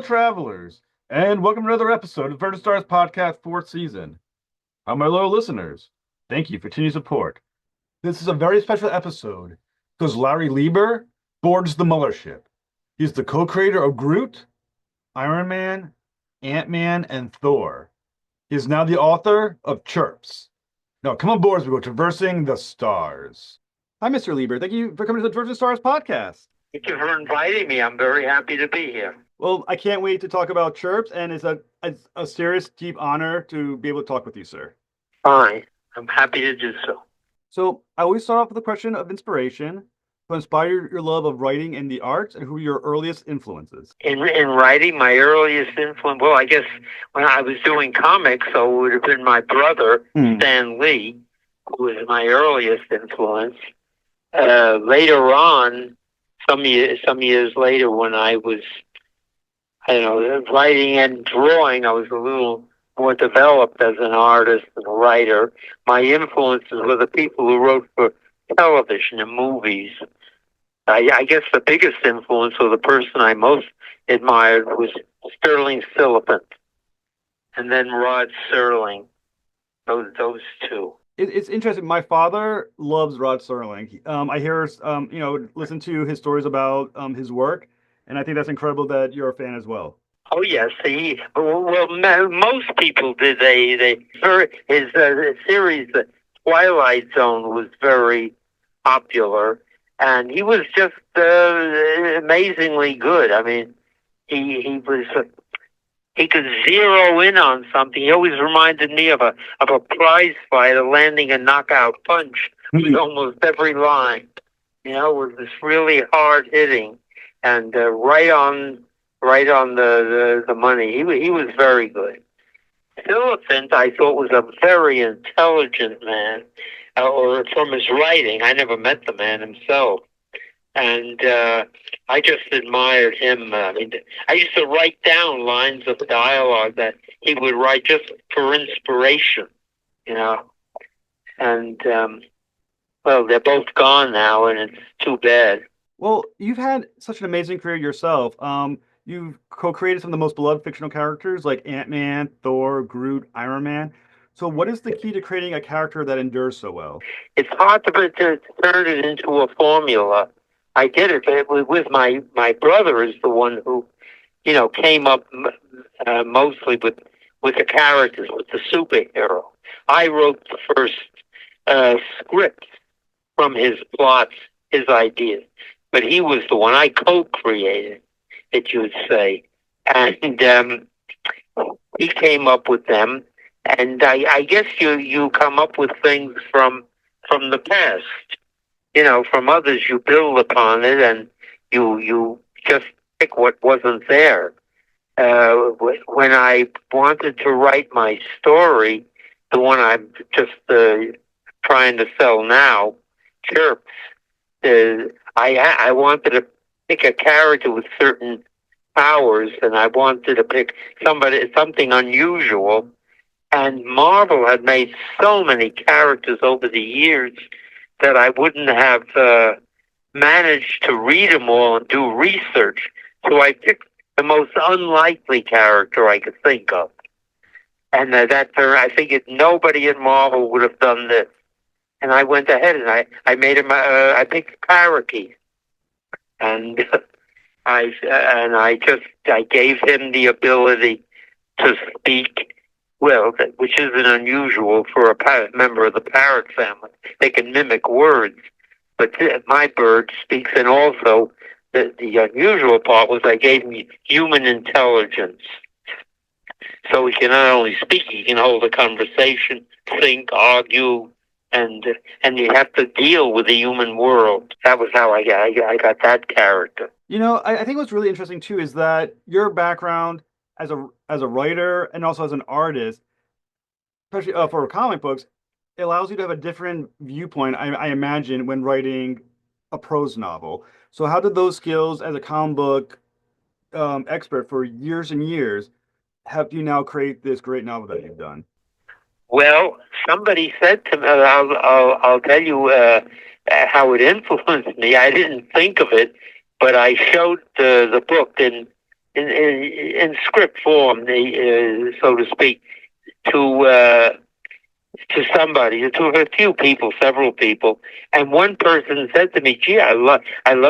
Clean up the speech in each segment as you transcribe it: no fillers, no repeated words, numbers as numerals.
travelers, and welcome to another episode of Vertical Stars Podcast 4th season. My loyal listeners, thank you for continued support. This is a very special episode because Larry Lieber boards the mothership. He's the co-creator of Groot, Ironman, Ant-Man, and Thor. He is now the author of Chirps. Now, come on board as we go traversing the stars. Hi, Mr. Lieber. Thank you for coming to the Vertical Stars Podcast. Thank you for inviting me. I'm very happy to be here. Well, I can't wait to talk about Chirps, and it's a serious, deep honor to be able to talk with you, sir. Fine. I'm happy to do so. So I always start off with a question of inspiration. To inspire your love of writing and the arts, and who are your earliest influences? In writing, my earliest influence, well, I guess when I was doing comics, so it would have been my brother, Stan Lee, who was my earliest influence. Later on, some years later, when I was, writing and drawing, I was a little more developed as an artist and a writer. My influences were the people who wrote for television and movies. I guess the biggest influence, or the person I most admired, was Sterling Silliphant, and then Rod Serling. Those two. It's interesting. My father loves Rod Serling. I hear, listen to his stories about his work, and I think that's incredible that you're a fan as well. Oh yes, most people did. His series, The Twilight Zone, was very popular, and he was just amazingly good. I mean, he could zero in on something. He always reminded me of a prize fighter landing a knockout punch with almost every line. It was this really hard hitting and right on the money. He was very good. Silliphant, I thought, was a very intelligent man, or from his writing. I never met the man himself. And I just admired him. I used to write down lines of dialogue that he would write just for inspiration, And, well, they're both gone now, and it's too bad. Well, you've had such an amazing career yourself. You've co-created some of the most beloved fictional characters like Ant-Man, Thor, Groot, Ironman. So what is the key to creating a character that endures so well? It's hard to turn it into a formula. I did it with my brother is the one who, came up mostly with the characters, with the superhero. I wrote the first script from his plots, his ideas, but he was the one I co-created, that you would say, and he came up with them. And I guess you come up with things from the past. From others, you build upon it, and you just pick what wasn't there. When I wanted to write my story, the one I'm just trying to sell now, Chirps, I wanted to pick a character with certain powers, and I wanted to pick something unusual. And Marvel had made so many characters over the years that I wouldn't have managed to read them all and do research. So I picked the most unlikely character I could think of. And I figured nobody in Marvel would have done this. And I went ahead and I made him, I picked a parakeet. And I gave him the ability to speak, well, which isn't unusual for a member of the parrot family. They can mimic words, but my bird speaks. And also, the unusual part was I gave him human intelligence. So he can not only speak, he can hold a conversation, think, argue, and you have to deal with the human world. That was how I got that character. I think what's really interesting, too, is that your background as a writer and also as an artist, especially for comic books, it allows you to have a different viewpoint, I imagine, when writing a prose novel. So how did those skills as a comic book expert for years and years help you now create this great novel that you've done? Well, somebody said to me, I'll tell you how it influenced me. I didn't think of it, but I showed the book in in script form, so to speak, to somebody, to a few people, several people, and one person said to me, "Gee, I love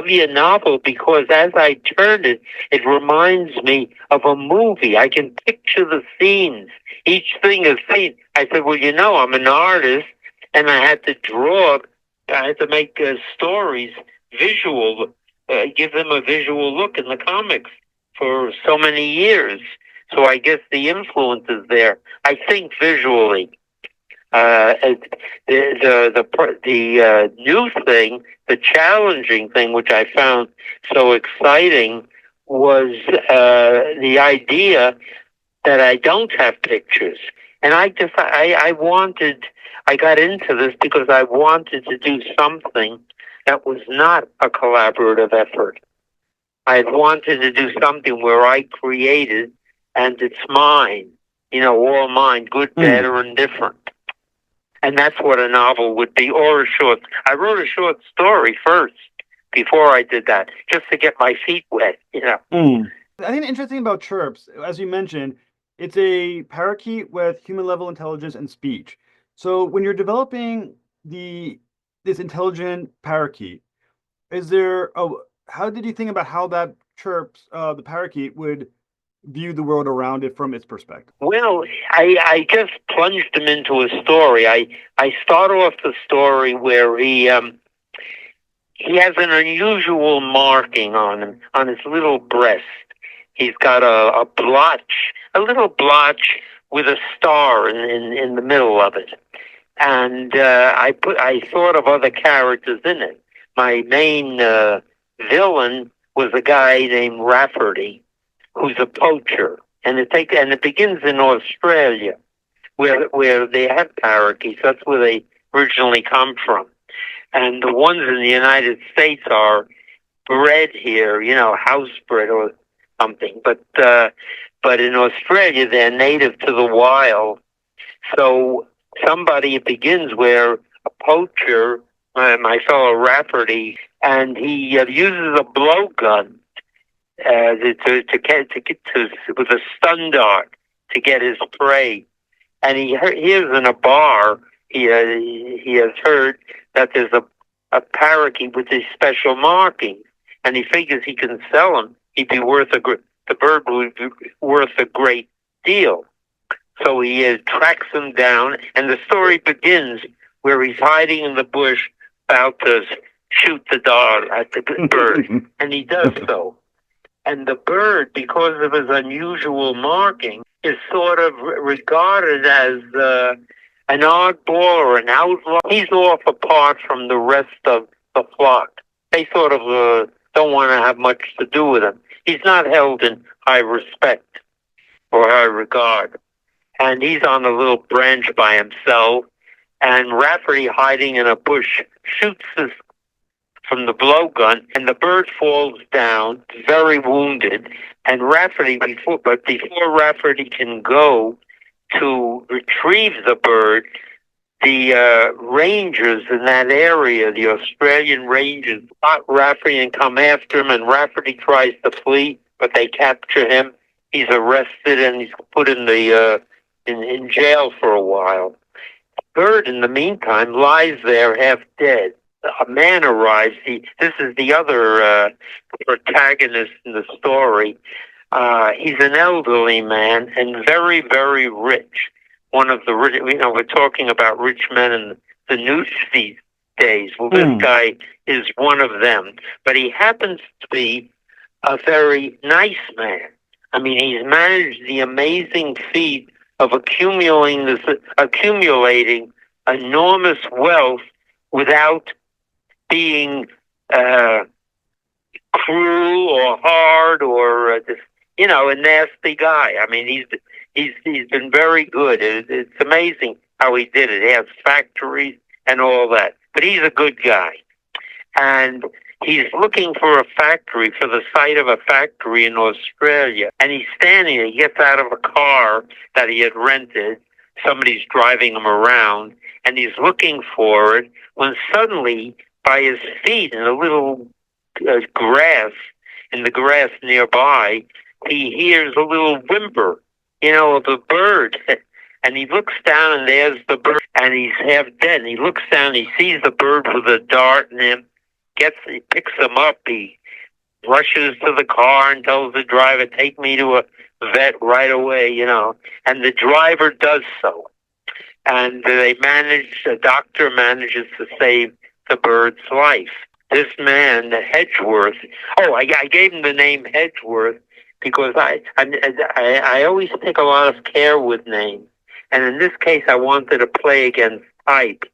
your novel because as I turn it, it reminds me of a movie. I can picture the scenes. Each thing is seen." I said, "Well, I'm an artist, and I had to draw. I had to make stories visual, give them a visual look in the comics for so many years. So I guess the influence is there. I think visually." The new thing, the challenging thing, which I found so exciting, was the idea that I don't have pictures, and I got into this because I wanted to do something that was not a collaborative effort. I wanted to do something where I created, and it's mine, all mine, good, bad, or indifferent. And that's what a novel would be, or a short. I wrote a short story first before I did that, just to get my feet wet, I think the interesting about Chirps, as you mentioned, it's a parakeet with human-level intelligence and speech. So when you're developing this intelligent parakeet, how did you think about how that Chirps, the parakeet, would view the world around it from its perspective? Well, I just plunged him into a story. I start off the story where he has an unusual marking on him, on his little breast. He's got a blotch, a little blotch with a star in the middle of it. And I thought of other characters in it. My main villain was a guy named Rafferty, who's a poacher, and it begins in Australia, where they have parakeets. That's where they originally come from, and the ones in the United States are bred here, house bred or something. But in Australia, they're native to the wild. So it begins where a poacher, my fellow Rafferty, and he uses a blowgun with a stun dart to get his prey. And he hears in a bar, he has heard that there's a parakeet with these special markings, and he figures he can sell them. The bird would be worth a great deal. So he tracks him down, and the story begins where he's hiding in the bush about to shoot the dart at the bird, and he does so. And the bird, because of his unusual marking, is sort of regarded as an oddball or an outlaw. He's off apart from the rest of the flock. They sort of don't want to have much to do with him. He's not held in high respect or high regard. And he's on a little branch by himself, and Rafferty, hiding in a bush, shoots from the blowgun, and the bird falls down, very wounded. And Rafferty, before Rafferty can go to retrieve the bird, the rangers in that area, the Australian rangers, spot Rafferty and come after him, and Rafferty tries to flee, but they capture him. He's arrested, and he's put in in jail for a while. Bird, in the meantime, lies there half dead. A man arrives. This is the other protagonist in the story. He's an elderly man and very, very rich. One of the rich. We're talking about rich men in the news these days. Well, this guy is one of them, but he happens to be a very nice man. I mean, he's managed the amazing feat of accumulating enormous wealth without being cruel or hard or just a nasty guy. I mean, he's been very good. It's amazing how he did it. He has factories and all that, but he's a good guy, and he's looking for a factory, for the site of a factory in Australia. And he's standing there. He gets out of a car that he had rented. Somebody's driving him around, and he's looking for it when suddenly, by his feet in a little grass, in the grass nearby, he hears a little whimper, of a bird. And he looks down, and there's the bird, and he's half dead. And he looks down, he sees the bird with a dart in him, he picks him up, he rushes to the car and tells the driver, take me to a vet right away, And the driver does so. And the doctor manages to save the bird's life. This man, Hedgeworth, I gave him the name Hedgeworth because I always take a lot of care with names. And in this case, I wanted to play against type.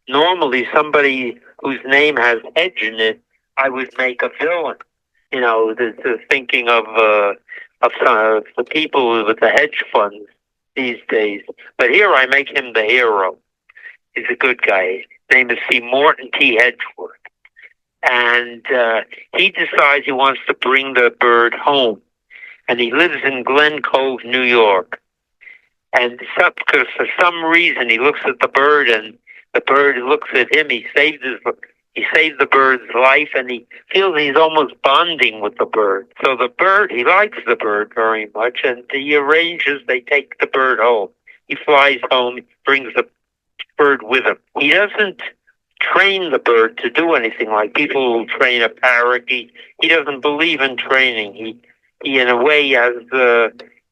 Normally, somebody whose name has hedge in it, I would make a villain. Thinking of the people with the hedge funds these days. But here I make him the hero. He's a good guy. His name is C. Morton T. Hedgeworth. And he decides he wants to bring the bird home. And he lives in Glen Cove, New York. And because for some reason he looks at the bird and the bird looks at him. He saved the bird's life, and he feels he's almost bonding with the bird. So the bird, he likes the bird very much, and he arranges they take the bird home. He flies home, brings the bird with him. He doesn't train the bird to do anything like people who train a parrot. He doesn't believe in training. He in a way has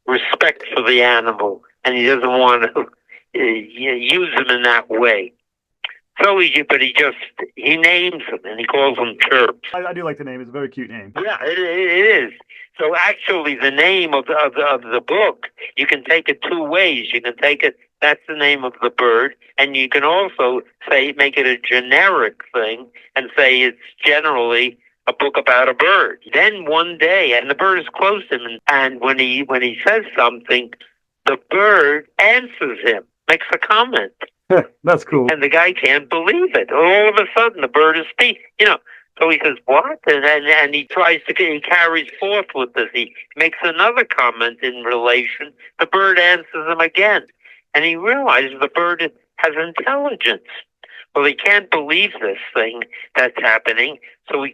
respect for the animal, and he doesn't want to use him in that way. So he names them, and he calls them Chirps. I do like the name. It's a very cute name. Yeah, it is. So actually, the name of the book, you can take it two ways. You can take it, that's the name of the bird, and you can also make it a generic thing and say it's generally a book about a bird. Then one day, and the bird is close to him, and when he says something, the bird answers him, makes a comment. That's cool. And the guy can't believe it. All of a sudden, the bird is speaking. So he says, what? And he he carries forth with this. He makes another comment in relation. The bird answers him again. And he realizes the bird has intelligence. Well, he can't believe this thing that's happening. So he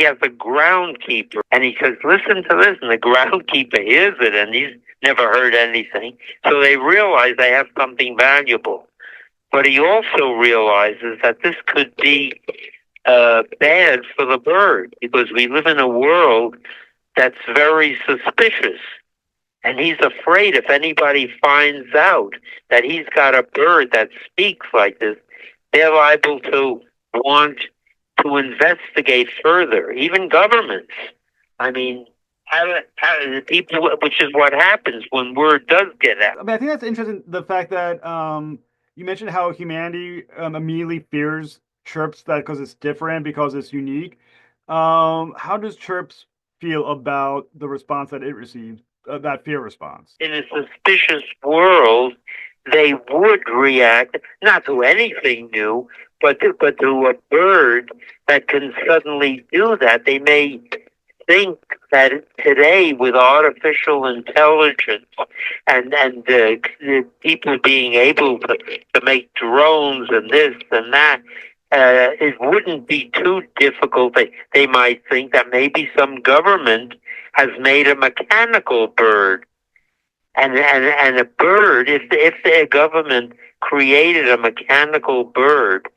has a groundkeeper. And he says, listen to this. And the groundkeeper hears it, and he's never heard anything. So they realize they have something valuable. But he also realizes that this could be bad for the bird, because we live in a world that's very suspicious. And he's afraid if anybody finds out that he's got a bird that speaks like this, they're liable to want to investigate further, even governments. I mean, how the people, which is what happens when word does get out. I think that's interesting, the fact that you mentioned how humanity immediately fears Chirps because it's different, because it's unique. How does Chirps feel about the response that it received, that fear response? In a suspicious world, they would react not to anything new, but to a bird that can suddenly do that. They may think that today, with artificial intelligence and people being able to make drones and this and that, it wouldn't be too difficult. They might think that maybe some government has made a mechanical bird. And a bird, if the government created a mechanical bird,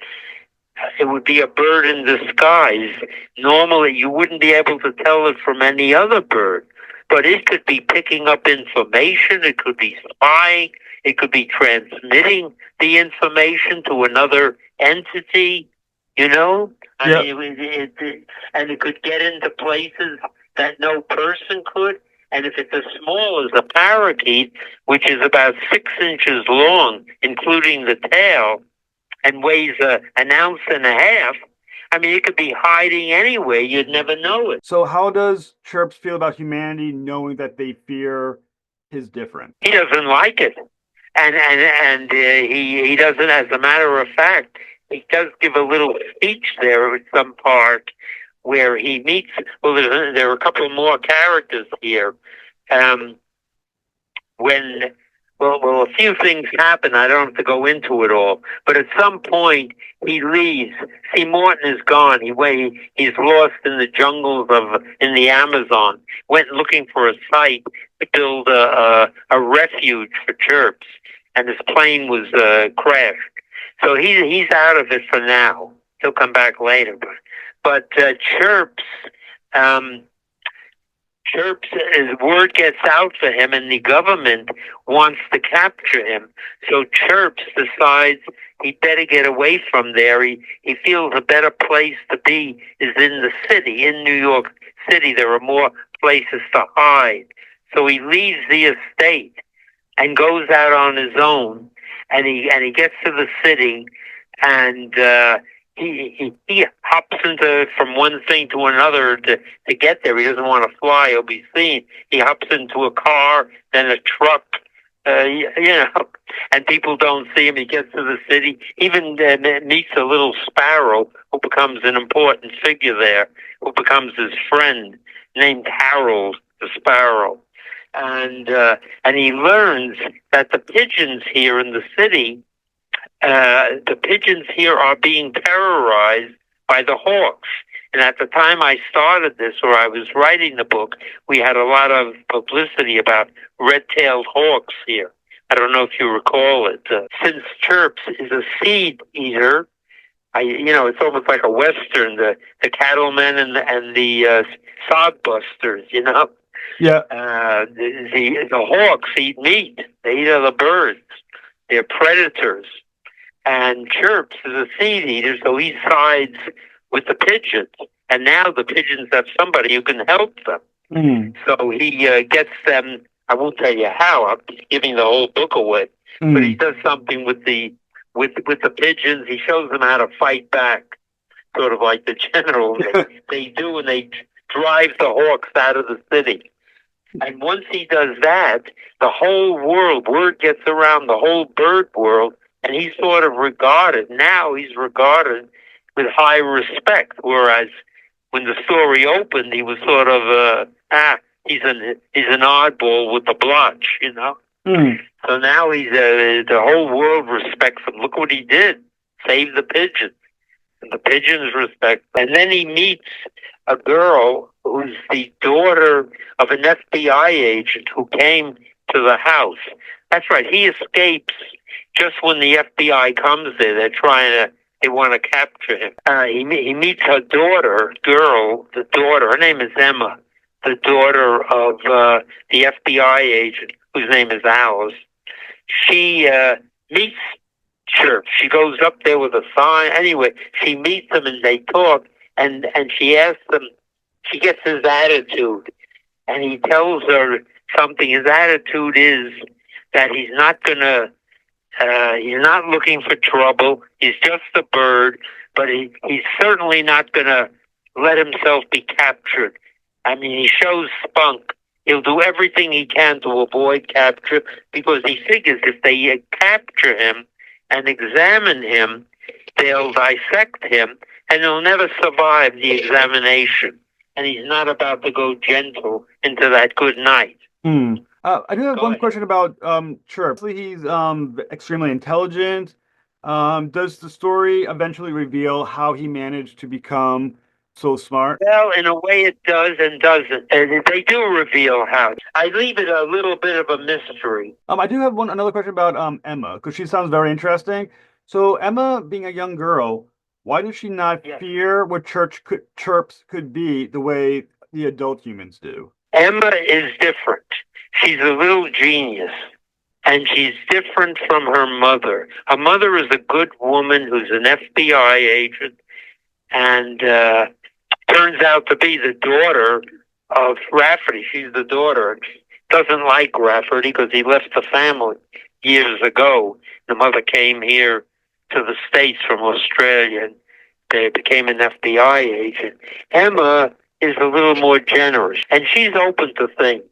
it would be a bird in disguise. Normally, you wouldn't be able to tell it from any other bird. But it could be picking up information, it could be spying, it could be transmitting the information to another entity, Yeah. I mean, and it could get into places that no person could. And if it's as small as a parakeet, which is about 6 inches long, including the tail, and weighs an ounce and a half, I mean, it could be hiding anywhere. You'd never know it. So how does Chirps feel about humanity knowing that they fear his different? He doesn't like it. And he doesn't, as a matter of fact, he does give a little speech there at some part where he meets, well, there are a couple more characters here. When Well, a few things happen. I don't have to go into it all. But at some point, he leaves. See, Morton is gone. He's lost in the jungles in the Amazon. Went looking for a site to build a refuge for Chirps, and his plane was crashed. So he's out of it for now. He'll come back later. But Chirps. Chirps, his word gets out for him, and the government wants to capture him. So Chirps decides he better get away from there. He feels a better place to be is in the city. In New York City, there are more places to hide. So he leaves the estate and goes out on his own, and he gets to the city, and he hops into from one thing to another to get there. He doesn't want to fly; he'll be seen. He hops into a car, then a truck, and people don't see him. He gets to the city, even meets a little sparrow who becomes an important figure there, who becomes his friend, named Harold the Sparrow. And he learns that the pigeons here in the city, the pigeons here are being terrorized by the hawks. And at the time I started this, or I was writing the book, we had a lot of publicity about red-tailed hawks here. I don't know if you recall it. Since Chirps is a seed eater, it's almost like a Western, the cattlemen and the sod busters, Yeah. The hawks eat meat. They eat other birds. They're predators. And Chirps is a seed eater, so he sides with the pigeons. And now the pigeons have somebody who can help them. Mm. So he gets them. I won't tell you how. I'm giving the whole book away. Mm. But he does something with the pigeons. He shows them how to fight back, sort of like the general. They do, and they drive the hawks out of the city. And once he does that, the whole word gets around the whole bird world, and he's sort of regarded with high respect. Whereas when the story opened, he was sort of he's an oddball with the blotch, Mm. So now the whole world respects him. Look what he did, save the pigeons, and the pigeons respect. And then he meets a girl who's the daughter of an FBI agent who came to the house. That's right. He escapes just when the FBI comes there. They want to capture him. He meets her daughter, her name is Emma, the daughter of the FBI agent, whose name is Alice. She meets Chirps. She goes up there with a sign. Anyway, she meets him and they talk, and she asks him, she gets his attitude, and he tells her something. His attitude is that he's not looking for trouble. He's just a bird, but he's certainly not going to let himself be captured. I mean, he shows spunk. He'll do everything he can to avoid capture because he figures if they capture him and examine him, they'll dissect him and he'll never survive the examination. And he's not about to go gentle into that good night. Hmm. I do have one question about Chirps. He's extremely intelligent. Does the story eventually reveal how he managed to become so smart? Well, in a way it does and doesn't. And they do reveal how. I leave it a little bit of a mystery. I do have another question about Emma, because she sounds very interesting. So Emma, being a young girl, why does she not fear what Chirps could be the way the adult humans do? Emma is different. She's a little genius, and she's different from her mother. Her mother is a good woman who's an FBI agent, and turns out to be the daughter of Rafferty. She's the daughter. She doesn't like Rafferty because he left the family years ago. The mother came here to the States from Australia, and they became an FBI agent. Emma is a little more generous, and she's open to things.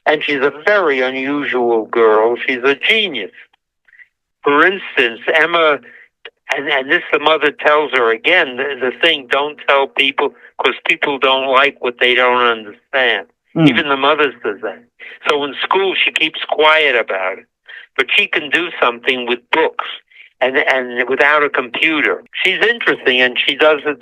And she's a very unusual girl. She's a genius. For instance, Emma, and this the mother tells her again, the thing, don't tell people, because people don't like what they don't understand. Even the mother says that. So in school, she keeps quiet about it. but she can do something with books and without a computer. She's interesting, and she does it.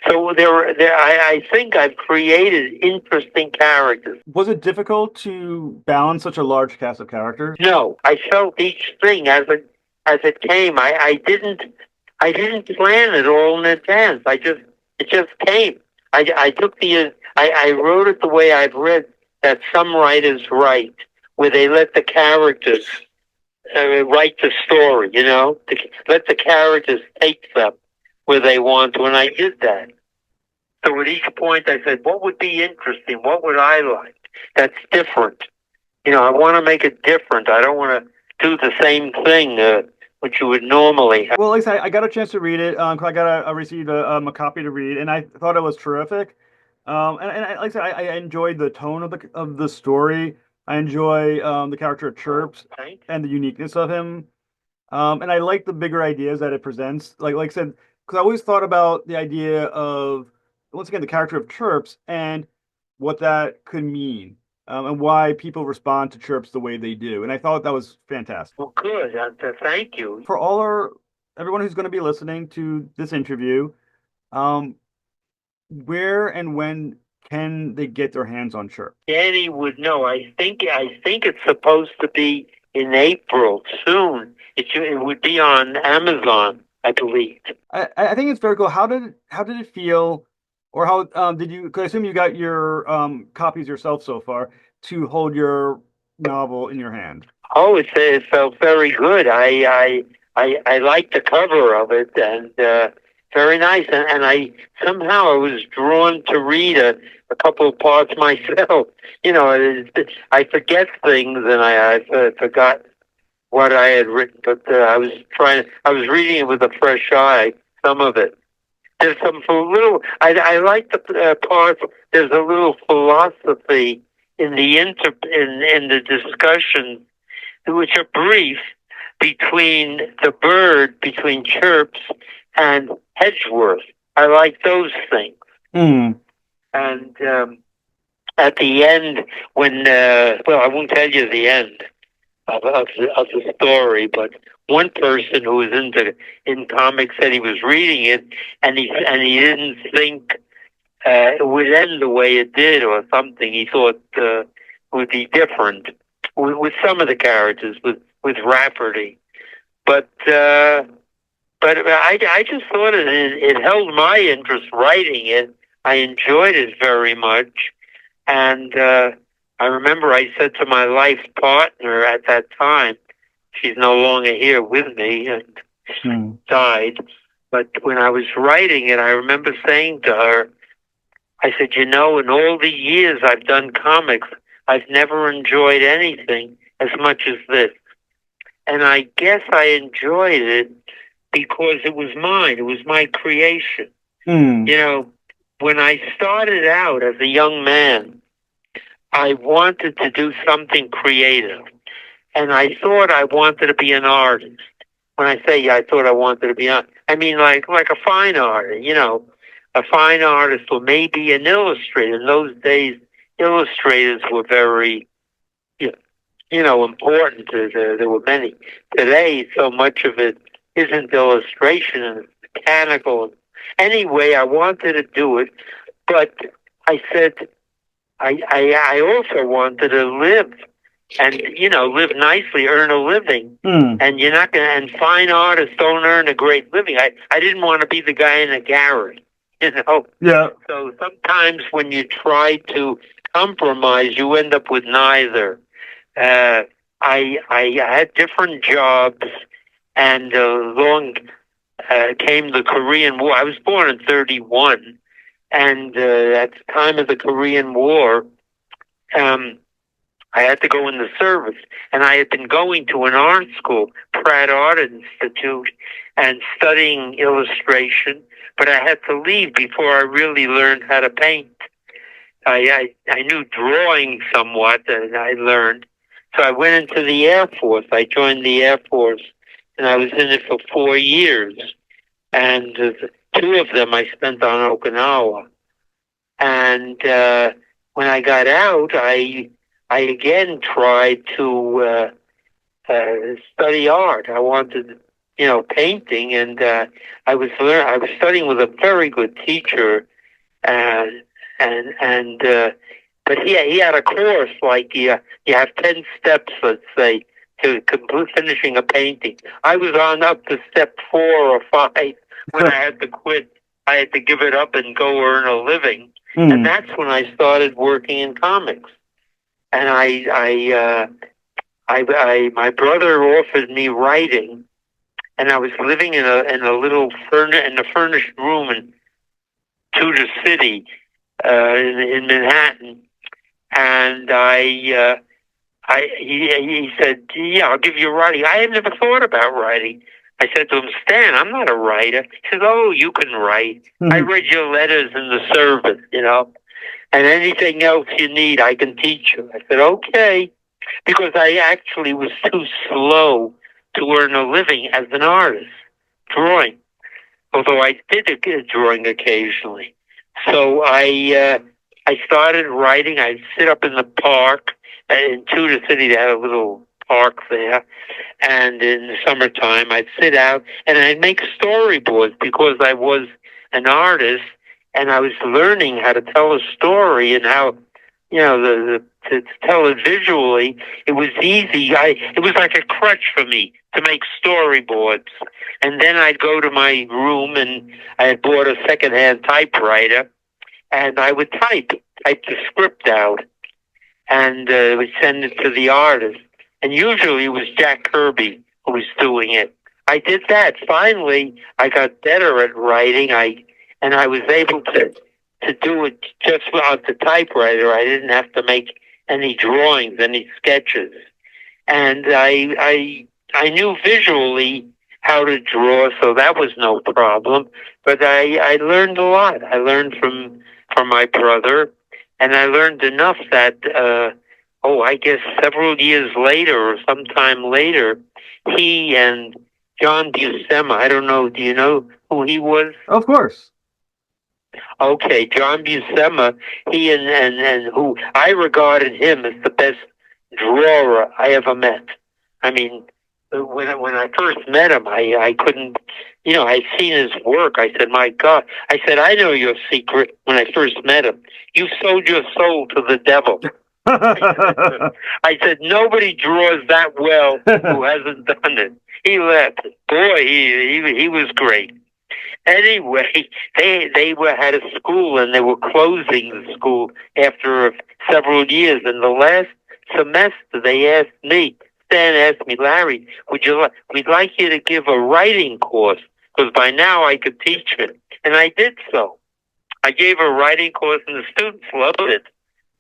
So I think I've created interesting characters. Was it difficult to balance such a large cast of characters? No, I felt each thing as it came. I didn't plan it all in advance. It just came. I wrote it the way I've read that some writers write, where they let the characters write the story, let the characters take them where they want to, and I did that. So at each point I said, what would be interesting? What would I like? That's different. I want to make it different. I don't want to do the same thing which you would normally have. Well, at least I got a chance to read it. I received a copy to read, and I thought it was terrific. And like I said, I enjoyed the tone of the story. I enjoy the character of Chirps and the uniqueness of him. And I like the bigger ideas that it presents. Like I said, because I always thought about the idea of, once again, the character of Chirps and what that could mean, and why people respond to Chirps the way they do. And I thought that was fantastic. Well, good. Thank you. For everyone who's going to be listening to this interview, where and when can they get their hands on Chirps? Danny would know. I think it's supposed to be in April soon. It would be on Amazon, I believe. I think it's very cool. How did it feel, or how did you? Because I assume you got your copies yourself so far, to hold your novel in your hand. Oh, it felt very good. I liked the cover of it, and very nice. And I was drawn to read a couple of parts myself. I forget things, and I forgot what I had written, but I was reading it with a fresh eye, some of it. There's some I like the parts. There's a little philosophy in the discussion, which are brief, between Chirps and Hedgeworth. I like those things. Mm. And at the end, when I won't tell you the end of the story, but one person who was in comics said he was reading it, and he didn't think it would end the way it did, or something. He thought it would be different with some of the characters, with Rafferty, but I just thought it held my interest writing it. I enjoyed it very much, and I remember I said to my life partner at that time, she's no longer here with me and died, but when I was writing it, I remember saying to her, I said, in all the years I've done comics, I've never enjoyed anything as much as this. And I guess I enjoyed it because it was mine. It was my creation. When I started out as a young man, I wanted to do something creative. And I thought I wanted to be an artist. When I say I thought I wanted to be I mean like a fine artist, a fine artist, or maybe an illustrator. In those days, illustrators were very, important. There were many. Today, so much of it isn't illustration and it's mechanical. Anyway, I wanted to do it, but I said I also wanted to live and live nicely, earn a living. And you're not gonna. And fine artists don't earn a great living. I didn't want to be the guy in a garage. Yeah. So sometimes when you try to compromise, you end up with neither. I had different jobs, and along came the Korean War. I was born in 1931, and at the time of the Korean War, I had to go in the service, and I had been going to an art school, Pratt Art Institute, and studying illustration, but I had to leave before I really learned how to paint. I knew drawing somewhat, and I learned. So I went into the Air Force. I joined the Air Force, and I was in it for 4 years. And 2 of them I spent on Okinawa. And when I got out, I I again tried to study art. I wanted, painting, and I was studying with a very good teacher, and but he had a course like you have 10 steps, let's say, to complete finishing a painting. I was on up to step 4 or 5 when I had to quit. I had to give it up and go earn a living, and that's when I started working in comics. And my brother offered me writing, and I was living in a little furnished room in Tudor City, in Manhattan, and he said, "Yeah, I'll give you writing." I had never thought about writing. I said to him, "Stan, I'm not a writer." He said, "Oh, you can write. I read your letters in the service, and anything else you need, I can teach you." I said, "Okay," because I actually was too slow to earn a living as an artist, drawing. Although I did a drawing occasionally. So I started writing. I'd sit up in the park. In Tudor City, they had a little park there. And in the summertime, I'd sit out and I'd make storyboards because I was an artist and I was learning how to tell a story and how, to tell it visually. It was easy. It was like a crutch for me to make storyboards. And then I'd go to my room and I had bought a secondhand typewriter and I would type the script out and would send it to the artist. And usually it was Jack Kirby who was doing it. I did that. Finally, I got better at writing. I was able to do it just on the typewriter. I didn't have to make any drawings, any sketches. And I knew visually how to draw, so that was no problem. But I learned a lot. I learned from my brother, and I learned enough that, I guess several years later or sometime later, he and John Buscema, I don't know, do you know who he was? Of course. Okay, John Buscema, he and who I regarded him as the best drawer I ever met. I mean, when I first met him, I couldn't, I'd seen his work. I said, my God. I said, I know your secret when I first met him. You sold your soul to the devil. I said, nobody draws that well who hasn't done it. He left. Boy, he was great. Anyway, they had a school and they were closing the school after several years. And the last semester, they asked me, Stan asked me, Larry, we'd like you to give a writing course because by now I could teach it. And I did so. I gave a writing course and the students loved it.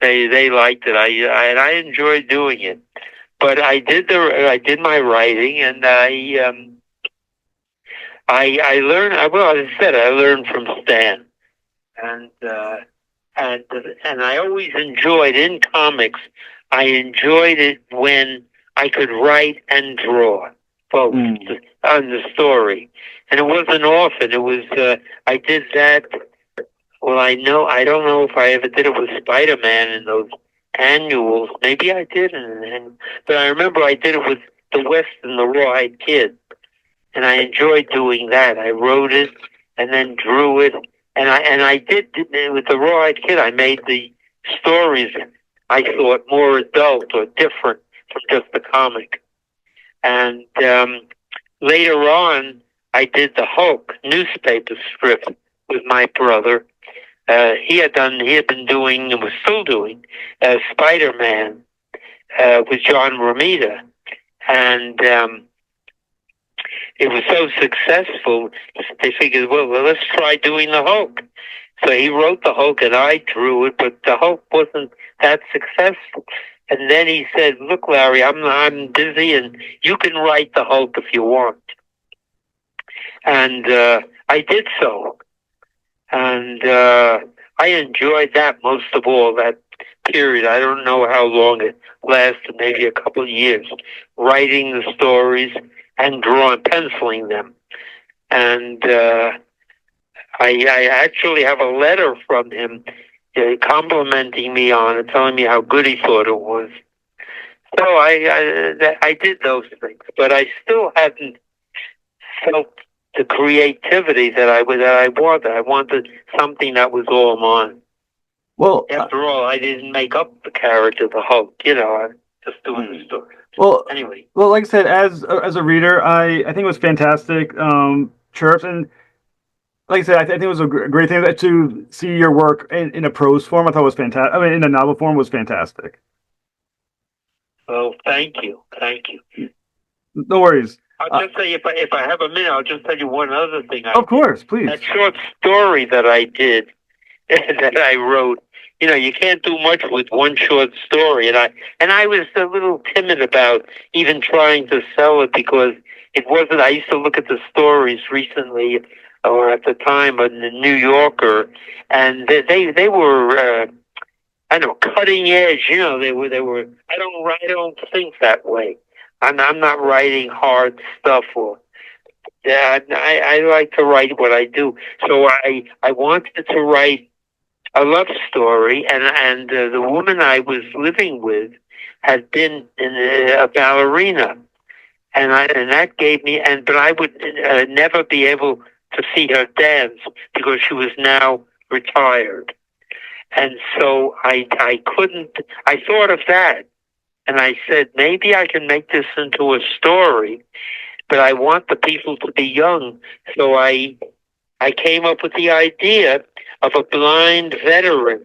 They liked it. I enjoyed doing it. But I did my writing and I learned. Well, as I said, I learned from Stan, and I always enjoyed in comics. I enjoyed it when I could write and draw both on the story, and it wasn't often. It was I did that. Well, I don't know if I ever did it with Spider-Man in those annuals. Maybe I did, but I remember I did it with the West and the Rawhide Kid. And I enjoyed doing that. I wrote it and then drew it. And I did with the Rawhide Kid, I made the stories, I thought, more adult or different from just the comic. And later on, I did the Hulk newspaper strip with my brother. He had been doing and was still doing Spider-Man with John Romita. And it was so successful, they figured, well, let's try doing the Hulk. So he wrote the Hulk and I drew it, but the Hulk wasn't that successful. And then he said, look, Larry, I'm busy and you can write the Hulk if you want. And I did so. And I enjoyed that most of all, that period. I don't know how long it lasted, maybe a couple of years, writing the stories and penciling them. And I actually have a letter from him complimenting me on it, telling me how good he thought it was. So I did those things, but I still hadn't felt the creativity that I wanted. I wanted something that was all mine. Well, After all, I didn't make up the character, the Hulk. I'm just doing the story. Well, anyway. Well, like I said, as a reader, I think it was fantastic. Chirps, and like I said, I think it was a great thing to see your work in a prose form. I thought it was fantastic. I mean, in a novel form was fantastic. Well, thank you. No worries. I'll just say, if I have a minute, I'll just tell you one other thing. Of course, please. That short story that I did, that I wrote. You can't do much with one short story, and I was a little timid about even trying to sell it because it wasn't. I used to look at the stories recently, or at the time in the New Yorker, and they were. I know, cutting edge. They were. I don't think that way. I'm not writing hard stuff, or yeah. I like to write what I do. So I wanted to write a love story, and the woman I was living with had been a ballerina, and that gave me. But I would never be able to see her dance because she was now retired. And so I couldn't. I thought of that, and I said maybe I can make this into a story, but I want the people to be young. So I came up with the idea of a blind veteran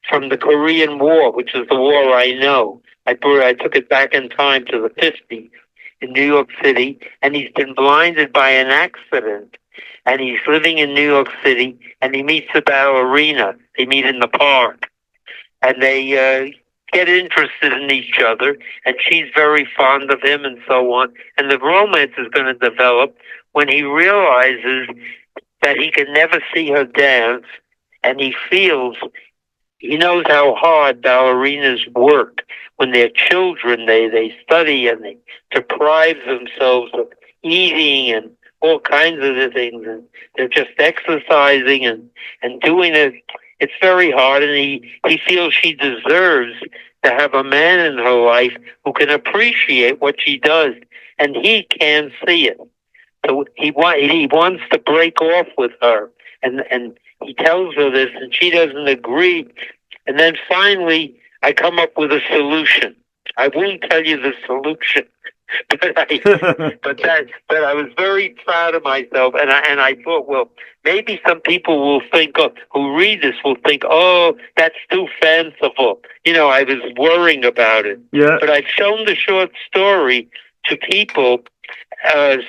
from the Korean War, which is the war I know. I took it back in time to the 50s in New York City, and he's been blinded by an accident. And he's living in New York City, and he meets a ballerina. They meet in the park, and they get interested in each other, and she's very fond of him, and so on. And the romance is going to develop when he realizes that he can never see her dance, and he knows how hard ballerinas work. When they're children, they study and they deprive themselves of eating and all kinds of things, and they're just exercising and doing it. It's very hard, and he feels she deserves to have a man in her life who can appreciate what she does, and he can't see it. So he wants to break off with her, and he tells her this, and she doesn't agree. And then finally, I come up with a solution. I won't tell you the solution, but I was very proud of myself, and I thought, well, maybe some people will think, who read this will think, oh, that's too fanciful. I was worrying about it. Yeah. But I've shown the short story to people,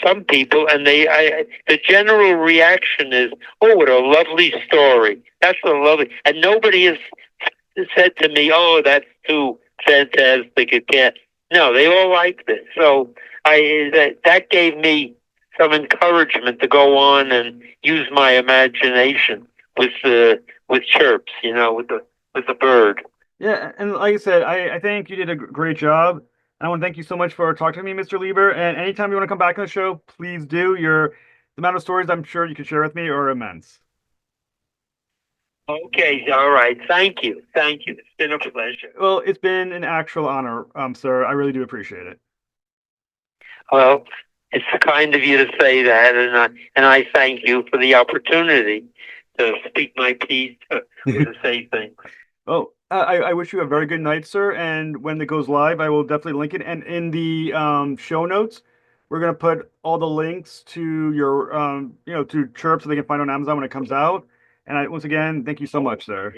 some people, and the general reaction is, oh, what a lovely story. That's a lovely, and nobody has said to me, oh, that's too fantastic. It can't. No, they all like this. So that gave me some encouragement to go on and use my imagination with Chirps, with the bird. Yeah, and like I said, I think you did a great job. I want to thank you so much for talking to me, Mr. Lieber. And anytime you want to come back on the show, please do. The amount of stories I'm sure you can share with me are immense. Okay, all right. Thank you. It's been a pleasure. Well, it's been an actual honor, sir. I really do appreciate it. Well, it's kind of you to say that, and I thank you for the opportunity to speak my piece, or to say things. Well, I wish you a very good night, sir. And when it goes live, I will definitely link it. And in the show notes, we're gonna put all the links to your to Chirp so they can find it on Amazon when it comes out. And once again, thank you so much, sir.